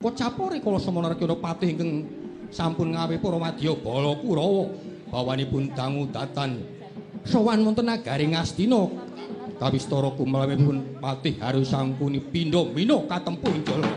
Kocapore kala semana Arjuna patih ingkang sampun ngawe para madya bala Kurawa bawanipun dangu datan sowan wonten nagari Ngastina kawistara kumalamipun patih harus sangkuni pindha mina katempuh ing jala.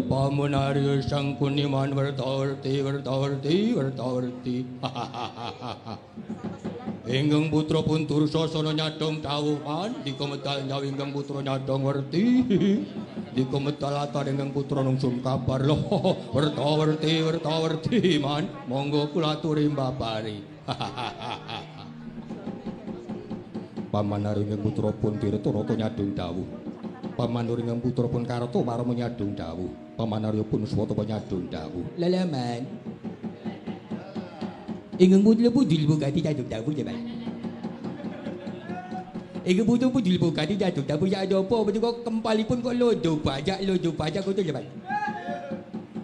Pamun Arya Sangkuniman Wertawarti Ingkang putra pun Dursasana nyadong dawuhan dika medal nyawi ingkang putra nyadong werti dika medal latar ingkang putra nungsum kabar lho wertawarti man monggo kula aturi mbabari Pamanari ingkang putra pun Tirta-rata nyadong dawuh Pamanuri ingkang putra pun Karta marma nyadong dawuh Pamanarya pun Swata nyadong dawuh leleman Ingkang pudul bugati jatuh dapur jabat. Ingkang pudul bugati jatuh dapur ya ada apa betul kok kempalipun kok lodo pajak kok tu jabat.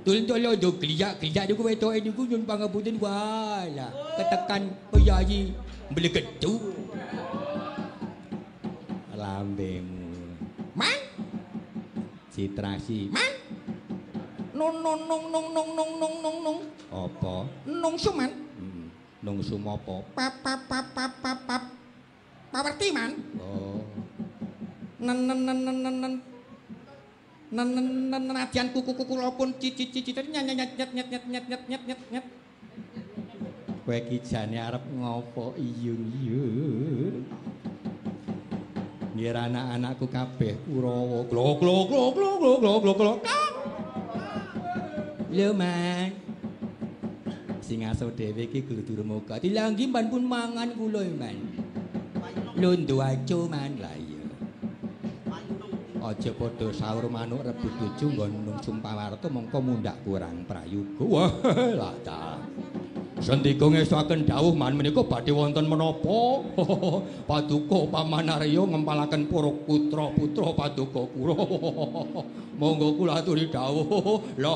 Tolong lodo keliak tu kau betul ni kau jun pangapunten wala ketekan peyayi beli ketu. Lambemu. Man. Citrasi. Man. Nong. Apa? Nong suman. Nong sum apa? Pawarti man. Oh. Nen nadyan kuku lopun cicit nyet. Kowe ki jane arep ngopo iyun. Nggih anak-anakku kabeh Kurawa. Glok. Lho man. Sing aso dhewe iki kudu durmuka. Dilanggi mban pun mangan kula man. Londo aco man lah iya. Aja padha sahur manuk rebut bojo nggon nung Sumpawarta mongko mundak kurang prayoga. Wah, lah ta. Sendika ngestuaken dawuh man menika badhe wonten menapa? Paduka Pamanarya ngempalaken para putra-putra Paduka Kurawa. Monggo kula aturi dawuh. Lho.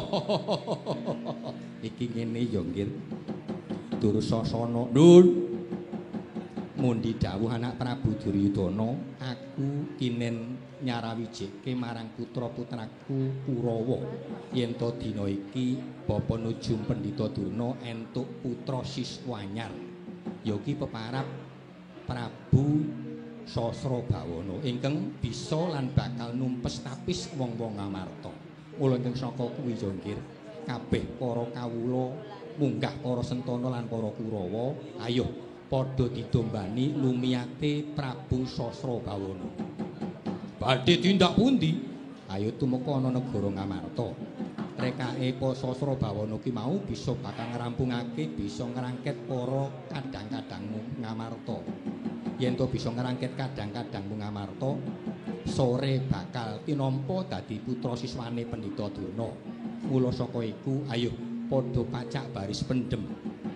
Iki ngene ya nggih. Dursasana. Nun. Mundi dawuh anak Prabu Duryudana, aku kinen nyarawijike marang putra-putraku Kurawa yen to dina iki bapa nuju Pendhita Durna entuk putra siswanyar yaki peparab Prabu Sasrabawana ingkang bisa lan bakal numpes tapis wong-wong Ngamarta. Mula ingkang saka kuwi ya nggih kabeh para kawula munggah para Sentana lan para Kurawa ayo padha didombani lumiyate Prabu Sasrabawana. Badhe tindak pundi? Ayo tumeka ana negara Ngamarta. Rekake Pa Sasrabawana ki mau bisa bakal ngrampungake, bisa ngrangket para kadang-kadangmu Ngamarta. Yen to bisa ngrangket kadang-kadangmu Ngamarta, sore bakal tinampa dadi putra siswane Pendhita Durna. Mula saka iku ayo padha pacak baris pendem.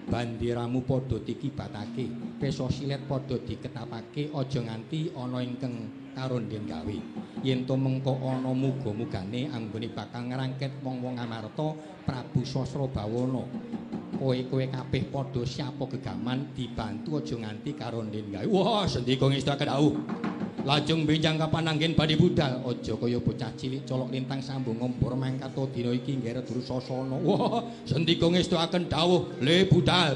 Bandiramu padha dikibatake, pesa silet padha diketapake, aja nganti ana ingkang karonden gawe. Yen to mengko ana muga-mugane anggone bakal ngrangket wong-wong Ngamarta Prabu Sasrabawana. Kowe kabeh padha siapa gegaman dibantu aja nganti karonden gawe. Wah, sendika ngestaken dawuh. Lajeng benjang kapananggen badhe budal, aja kaya bocah cilik colok lintang sambung ngompor mangkato dina iki nggih Dursasana. Wah, sendika ngestuaken dawuh, le budal.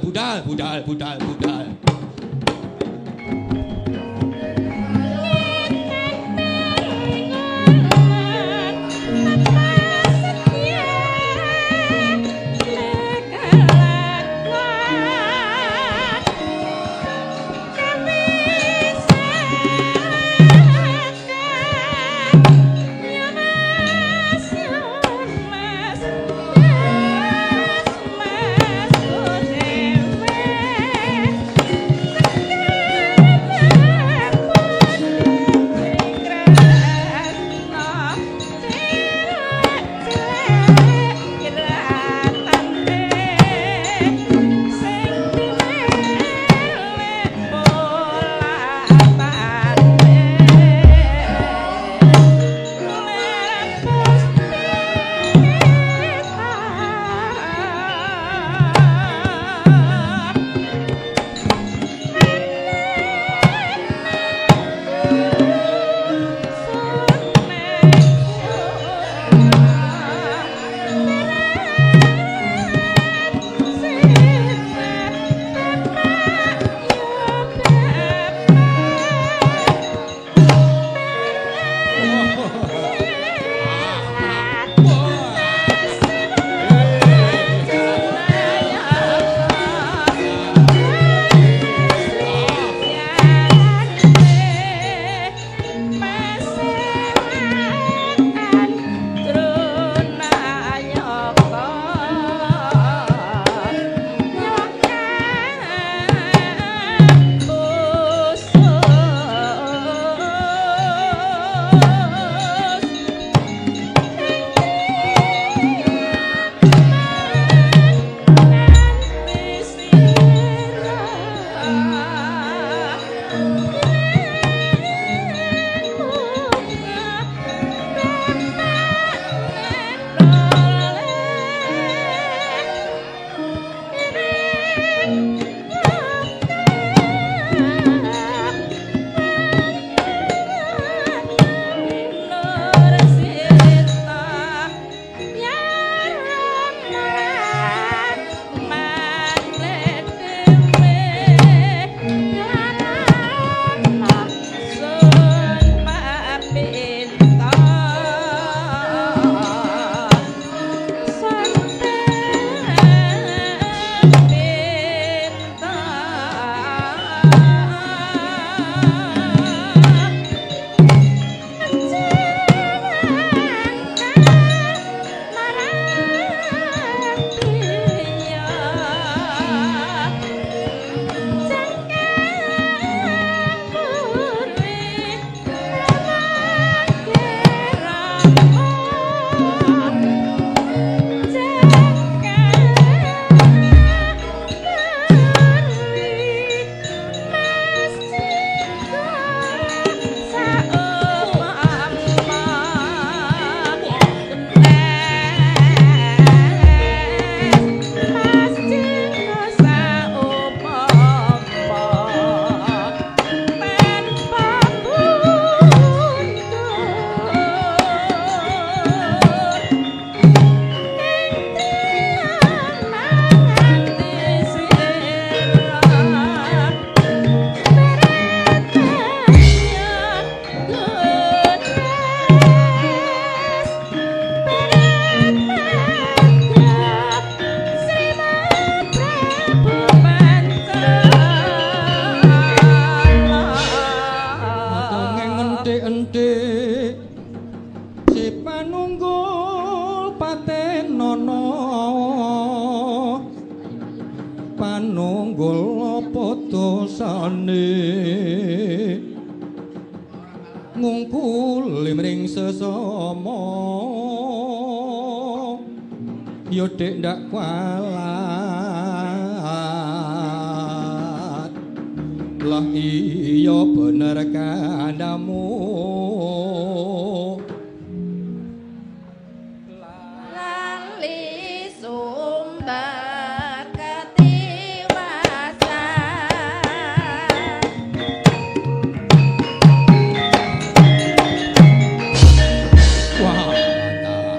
panunggul apa dosane ngungkul limring sesama ya dek ndak kualat lah iya bener kandamu lali sumber ketiwasan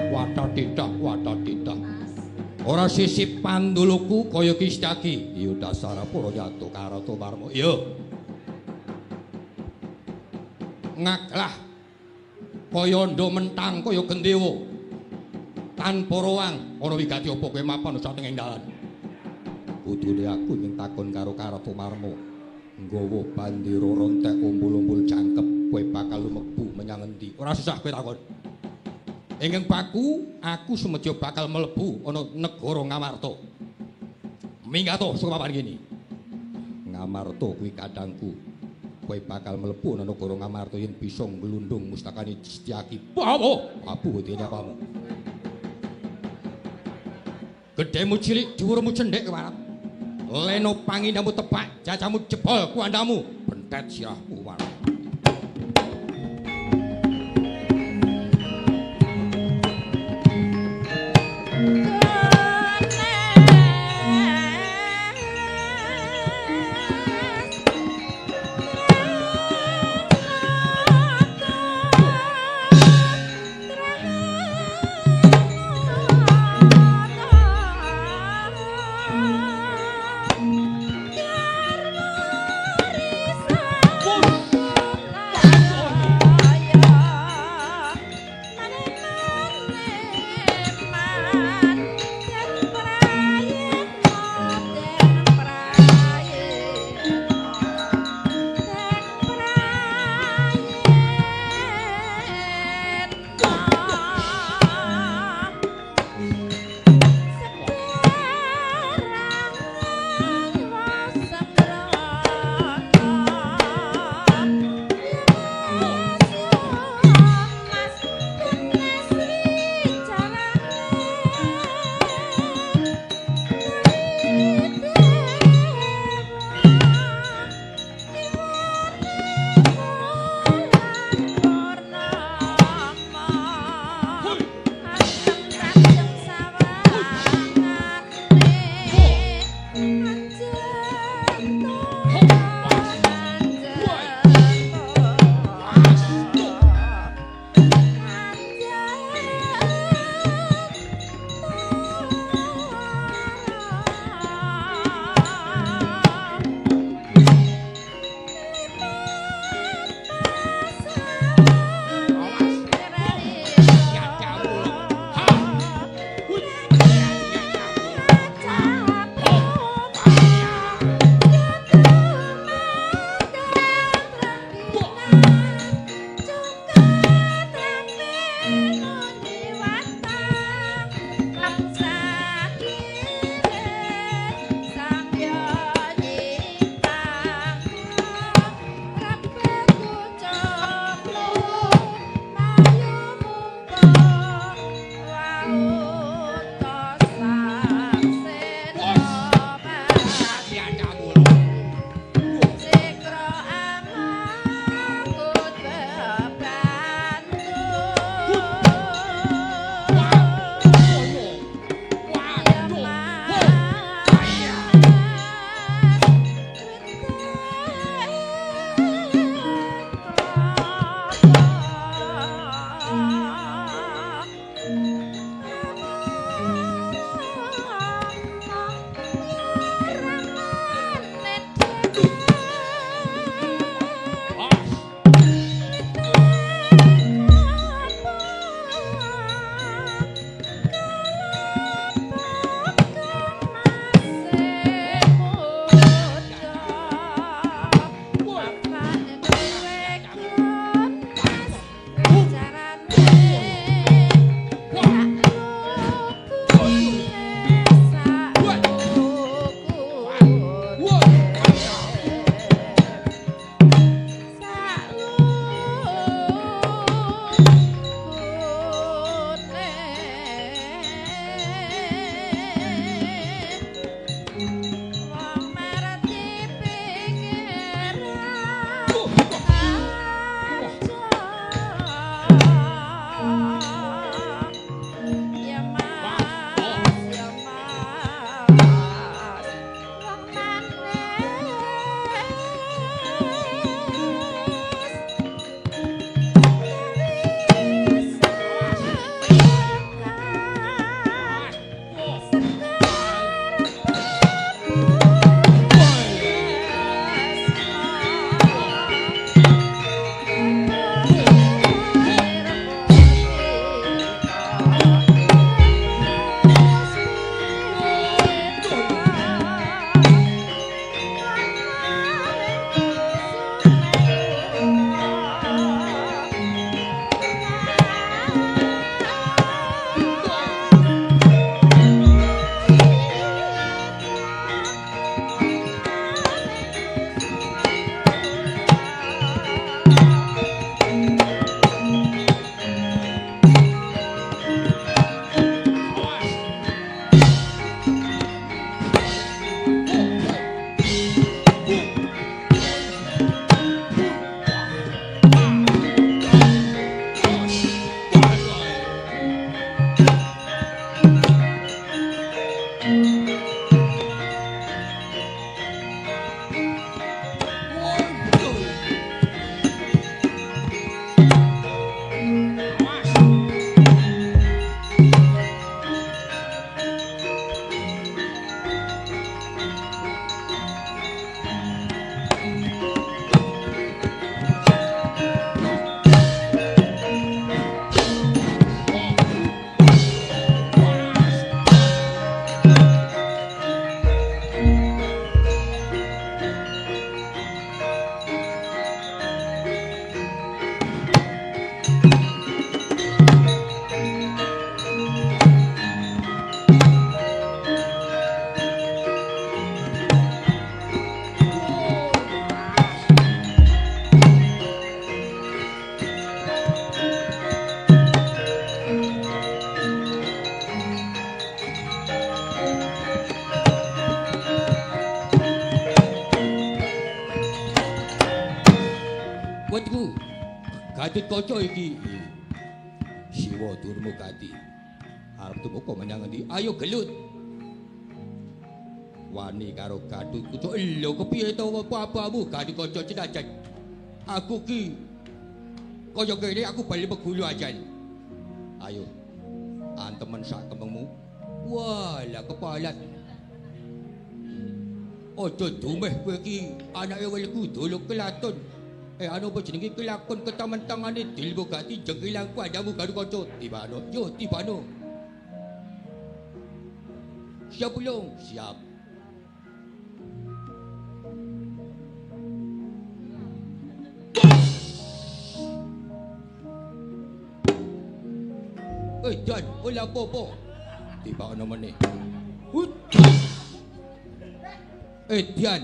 wata tidak ora sisip panduluku kaya kistaki iya dasar para nyatu karo tumarmu iya ngaklah kaya ndo mentang kaya gendewa tanpa roang ana wigati apa kowe mapan saking dalan kudune aku ing takon karo tumarmu nggawa bandira rontek umbul-umbul jangkep kowe bakal lumebu menyang endi ora susah kowe takon ingkang baku aku sumedya bakal mlebu ana negara Ngamarta minggato saka papan kene Ngamarta kuwi kadangku kowe bakal mlebu ana negara Ngamarta yen bisa nglundung mustakane Setyaki bawa abu dene apamu gedhemu cilik dhuwurmu cendhek kewarap leno pangindamu tepak cacamu jebol kuandamu bentet sirahmu warap Gatotkaca iki. Siwa Durmagati. Arep tumeka menyang endi? Ayo gelut. Wani karo Gatotkaca. Lho kepiye to apa-apamu Gatotkaca cenajan. Aku ki kaya kene aku bali megulu ajan. Ayo. Antemen sak kemengmu. Walah kepalat. Aja dumeh kowe iki anake welku dolok kelaton. Anu apa jenenge kelakon ketamen-tangane Durmagati jengkilang padamu Gatotkaca. Tibano, yo tibano. Siap belum? Siap. Dan olah apa-apa. Tiba ana meneh. Dian.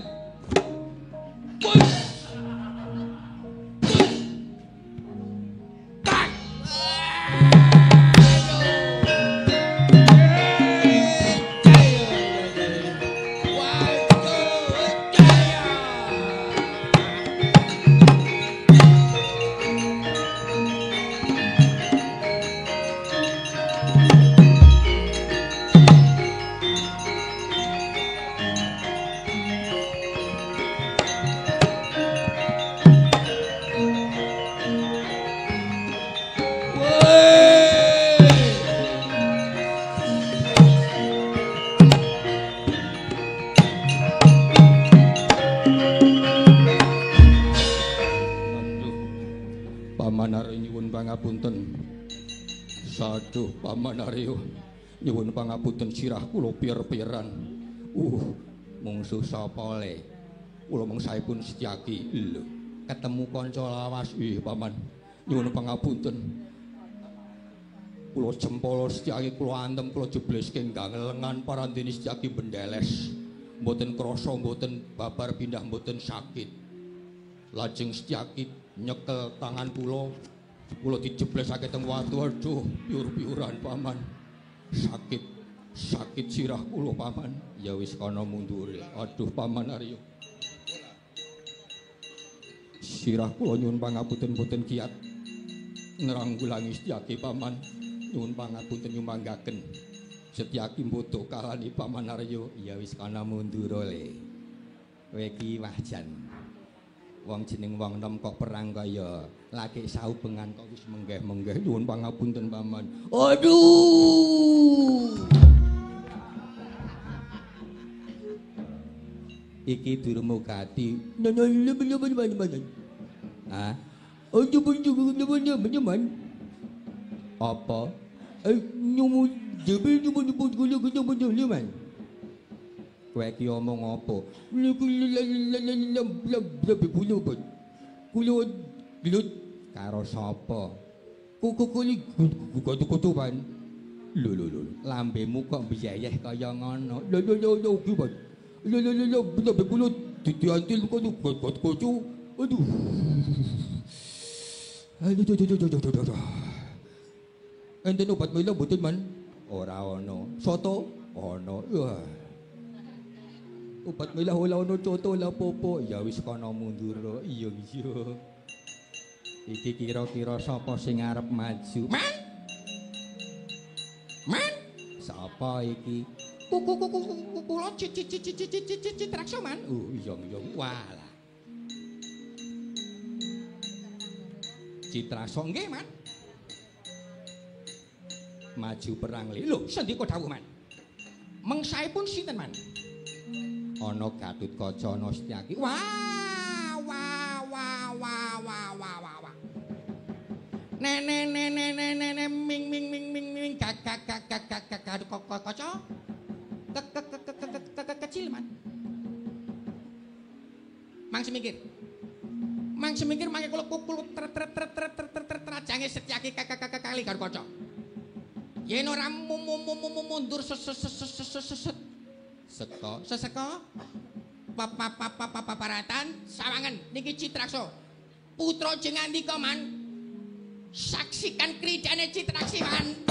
Saduh Paman Arya nyuwun pangapunten sirah kula pier-pieran. Mungsuh sapa le? Kula mung saipun Setyaki. Lho, ketemu kanca lawas. Paman, nyuwun pangapunten. Kula jempol Setyaki kula antem kula jebleske ingkang lengan parandene Setyaki bendeles. Mboten krasa, mboten babar pindah, mboten sakit. Lajeng Setyaki nyekel tangan kula. Kula dijeblesake teng watu. Aduh, piur-piuran Paman. Sakit sirah kula Paman. Ya wis kana mundure. Aduh Paman Arya. Sirah kula nyuwun pangapunten boten kiat ngranggulangi Setyaki Paman. Nyuwun pangapunten nyumanggaken. Setyaki mbodo kalani Paman Arya. Ya wis kana mundur le. Kowe iki wajan. Wong jeneng wong nom kok perang kaya laki saubengan kok wis menggeh-menggeh. Nyuwun pangapunten Paman. Aduh. Iki Durmagati. Hah? Apa? Nyumun jebul kowe iki omong apa? Kula gelut karo sapa? Kuku ban. Lho. Lambemu kok mbiyayeh kaya ngono. Lho ki ban. Lho kula diantil kok gocu. Aduh. Aduh. Enten obat mila mboten man? Ora ana. Soto? Ana. Wah. Obat mila ora ana coto la popo. Ya wis kana mundur. Iya. Iki kira-kira sapa sing arep maju? Man? Sapa iki? Kula Citraksa man. Iya. Walah. Citraksa nggih man. Maju perang li. Lho, sendika dawuh man? Mengsaipun sinten man? Ana Gatotkaca ana Setyaki. Wah. Ming Gatotkaca. Kecil man. Mang semikir mangke kula kukul trajange Setyaki kali Gatotkaca. Yen ora mundur seseka paparatan sawangan niki Citraksa putra Jengandika man. Saksikan kridane Citraksi man.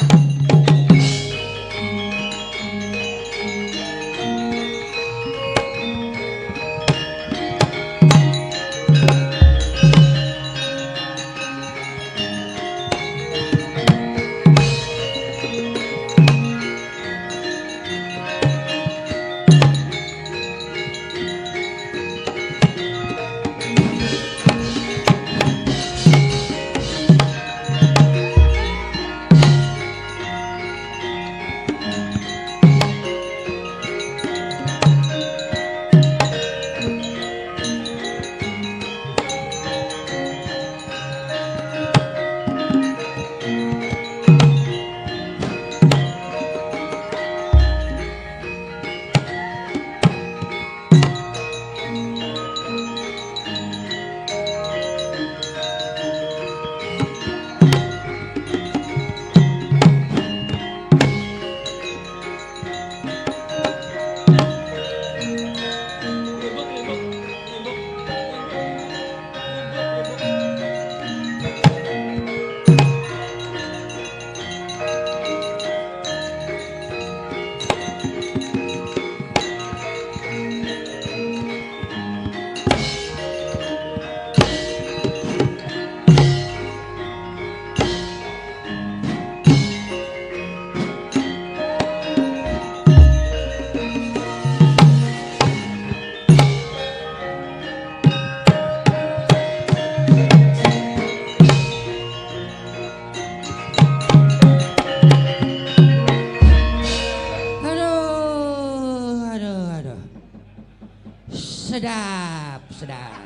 sedap, sedap.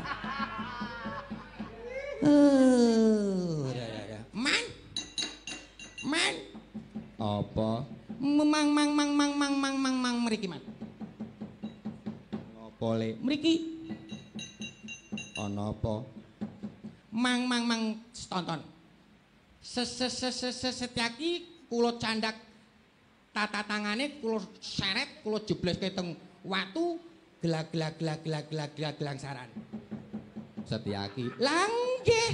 Man. Man. Apa? Mang mriki, Man. Apa le? Mriki. Ana apa? Mang tonton. Setyaki kula candak tata tangane kula seret kula jebleske teng watu gelag saran. Setyaki. Lah nggih.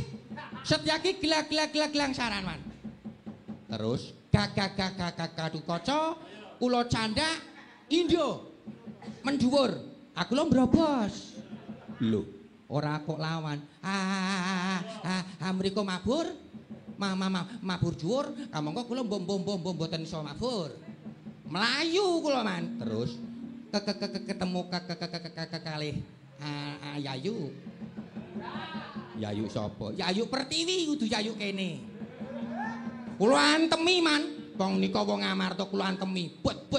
Setyaki gelag saran, Man. Terus gagak kaca kula candak Indo mendhuwur. Aku lho mbrobos. Lho, ora kok lawan. Mriko mabur. Mabur dhuwur, kamangka kula mboten iso mabur. Melayu kula, Man. Terus ketemu kalih Yayu. Yayu sapa? Yayu Pertiwi kudu Yayu kene. Kula antemi, Man. Wong nika wong Amarta kula antemi. But.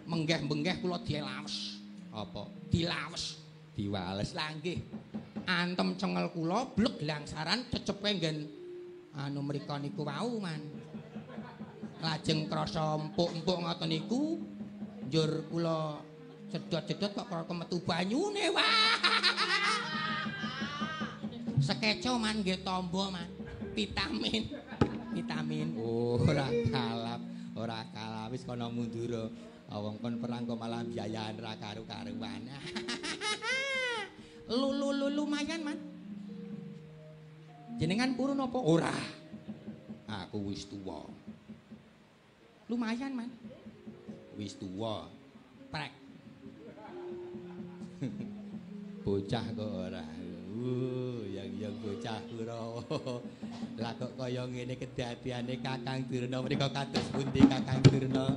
Menggeh-menggeh kula dilawes. Apa? Dilawes. Diwales lah nggih. Antem cengel kula blek langsaran cecepe nggen anu mrika niku wau, Man. Lajeng krasa empuk-empuk ngoten niku njur kula cedhot-cedhot kok kaya metu banyune. Wah. Sekeco, Man, nggih tombo, Man. Vitamin. Ora kalap wis kono mundur. Wong kon perang kok malah biayaan ra karu-karuan. Lumayan, Man. Jenengan purun apa? Ora. Aku wis tuwa. Lumayan, Man. Wis tuwa. Prek. Bocah kok ora. Yang bocah Kurawa. Lah kok kaya ngene kedadiane Kakang Durna menika kados pundi Kakang Durna?